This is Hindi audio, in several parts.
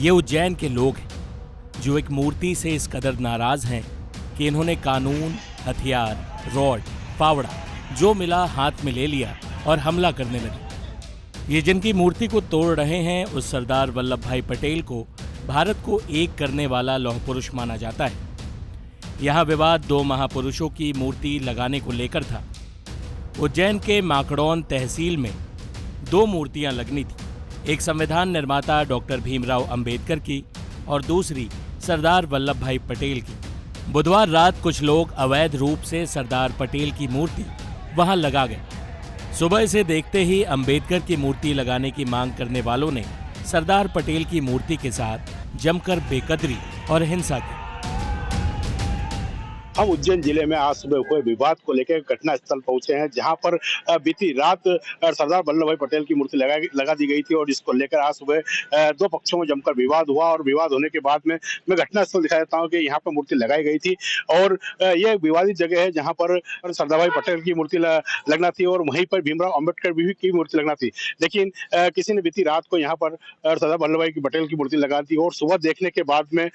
ये उज्जैन के लोग हैं जो एक मूर्ति से इस कदर नाराज हैं कि इन्होंने कानून, हथियार, रॉड, फावड़ा जो मिला हाथ में ले लिया और हमला करने लगे। ये जिनकी मूर्ति को तोड़ रहे हैं उस सरदार वल्लभ भाई पटेल को भारत को एक करने वाला लौह पुरुष माना जाता है। यहाँ विवाद दो महापुरुषों की मूर्ति लगाने को लेकर था। उज्जैन के माकड़ौन तहसील में दो मूर्तियां लगनी थी, एक संविधान निर्माता डॉक्टर भीमराव अंबेडकर की और दूसरी सरदार वल्लभ भाई पटेल की। बुधवार रात कुछ लोग अवैध रूप से सरदार पटेल की मूर्ति वहां लगा गए। सुबह इसे देखते ही अंबेडकर की मूर्ति लगाने की मांग करने वालों ने सरदार पटेल की मूर्ति के साथ जमकर बेकदरी और हिंसा की। हम उज्जैन जिले में आज सुबह हुए विवाद को लेकर घटना स्थल पहुंचे हैं, जहां पर बीती रात सरदार वल्लभ भाई पटेल की मूर्ति लगा दी गई थी और जिसको लेकर आज सुबह दो पक्षों में जमकर विवाद हुआ और विवाद होने के बाद में मैं घटना स्थल दिखा देता हूं कि यहां पर मूर्ति लगाई गई थी और यह विवादित जगह है जहां पर सरदार भाई पटेल की मूर्ति लगना थी और वहीं पर भीमराव अम्बेडकर की मूर्ति लगना थी। लेकिन किसी ने बीती रात को यहाँ पर सरदार वल्लभ भाई पटेल की मूर्ति लगा दी और सुबह देखने के बाद में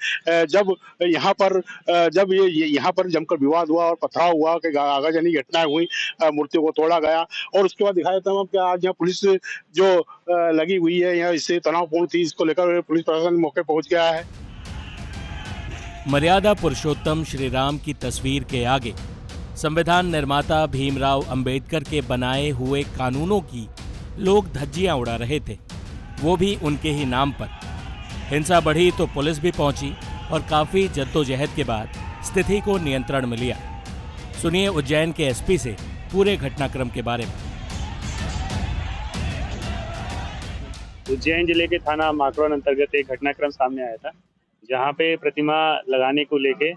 जब यहाँ पर जमकर विवाद हुआ और पथराव हुआ कि आगाजनी घटनाएं हुई, मूर्तियों को तोड़ा गया और उसके बाद दिखाया था कि आज यहाँ पुलिस जो लगी हुई है यहाँ इससे तनावपूर्ण थी, इसको लेकर पुलिस प्रशासन मौके पहुंच गया है। मर्यादा पुरुषोत्तम श्री राम की तस्वीर के आगे संविधान निर्माता भीमराव अंबेडकर के बनाए हुए कानूनों की लोग धज्जियां उड़ा रहे थे, वो भी उनके ही नाम पर। हिंसा बढ़ी तो पुलिस भी पहुंची और काफी जद्दोजहद के बाद स्थिति को नियंत्रण में लिया। सुनिए उज्जैन के एसपी से पूरे घटनाक्रम के बारे में। उज्जैन जिले के थाना माकड़ौन अंतर्गत एक घटनाक्रम सामने आया था, जहां पे प्रतिमा लगाने को लेके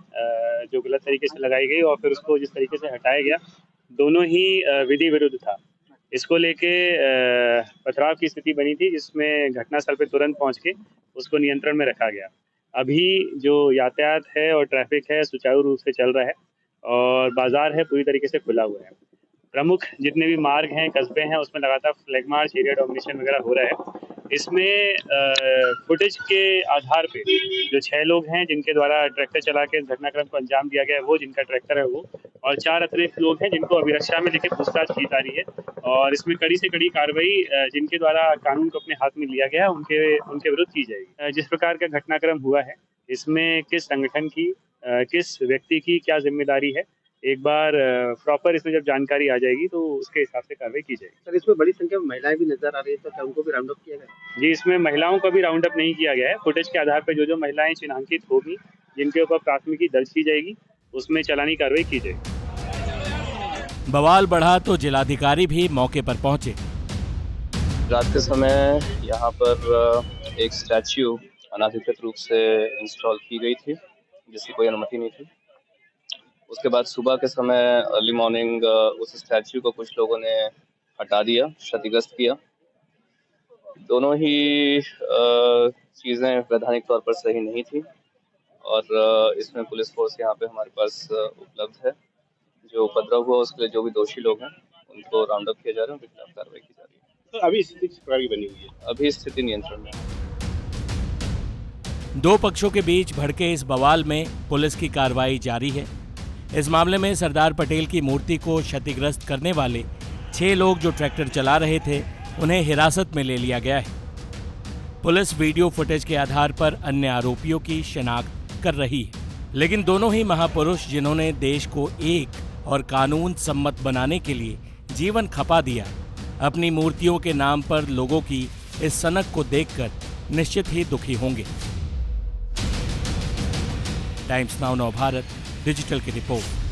जो गलत तरीके से लगाई गई और फिर उसको जिस तरीके से हटाया गया, दोनों ही विधि विरुद्ध था। इसको लेके पथराव की स्थिति बनी थी, जिसमें घटनास्थल पे तुरंत पहुंच के उसको नियंत्रण में रखा गया। अभी जो यातायात है और ट्रैफिक है सुचारू रूप से चल रहा है और बाजार है पूरी तरीके से खुला हुआ है। प्रमुख जितने भी मार्ग हैं, कस्बे हैं, उसमें लगातार फ्लैग मार्च, एरिया डोमिनेशन वगैरह हो रहा है। इसमें फुटेज के आधार पे जो 6 लोग हैं जिनके द्वारा ट्रैक्टर चला के घटनाक्रम को अंजाम दिया गया है, वो जिनका ट्रैक्टर है वो, और 4 अतिरिक्त लोग हैं जिनको अभिरक्षा में लेके पूछताछ की जा रही है और इसमें कड़ी से कड़ी कार्रवाई जिनके द्वारा कानून को अपने हाथ में लिया गया है उनके विरुद्ध की जाएगी। जिस प्रकार का घटनाक्रम हुआ है, इसमें किस संगठन की, किस व्यक्ति की क्या जिम्मेदारी है, एक बार प्रॉपर इसमें जब जानकारी आ जाएगी तो उसके हिसाब से कार्रवाई की जाएगी। सर, इसमें बड़ी संख्या में महिलाएं भी नजर आ रही है, तो क्या उनको भी राउंड अप किया गया? जी, इसमें महिलाओं का भी राउंड अप नहीं किया गया है। फुटेज के आधार पर जो महिलाएं चिन्हांकित होगी, जिनके ऊपर प्राथमिकी दर्ज की जाएगी, उसमें चालानी कार्रवाई की जाएगी। बवाल बढ़ा तो जिलाधिकारी भी मौके पर पहुंचे। रात के समय यहाँ पर एक स्टैच्यू अनाधिकृत रूप से इंस्टॉल की गई थी, जिसकी कोई अनुमति नहीं थी। उसके बाद सुबह के समय अर्ली मॉर्निंग उस स्टैच्यू को कुछ लोगों ने हटा दिया, क्षतिग्रस्त किया। दोनों ही चीज़ें वैधानिक तौर पर सही नहीं थी और इसमें पुलिस फोर्स यहाँ पे हमारे पास उपलब्ध है। जो उपद्रव हुआ उसके लिए जो भी दोषी लोग हैं उनको राउंड अप किया जा रहा है, उनके खिलाफ कार्रवाई की जा रही है। तो अभी स्थिति किस प्रकार की बनी हुई है? अभी स्थिति नियंत्रण में है। दो पक्षों के बीच भड़के इस बवाल में पुलिस की कार्रवाई जारी है। इस मामले में सरदार पटेल की मूर्ति को क्षतिग्रस्त करने वाले 6 लोग जो ट्रैक्टर चला रहे थे, उन्हें हिरासत में ले लिया गया है। पुलिस वीडियो फुटेज के आधार पर अन्य आरोपियों की शिनाख्त कर रही है, लेकिन दोनों ही महापुरुष जिन्होंने देश को एक और कानून सम्मत बनाने के लिए जीवन खपा दिया, अपनी मूर्तियों के नाम पर लोगों की इस सनक को देखकर निश्चित ही दुखी होंगे। टाइम्स नाउ नव भारत डिजिटल की रिपोर्ट।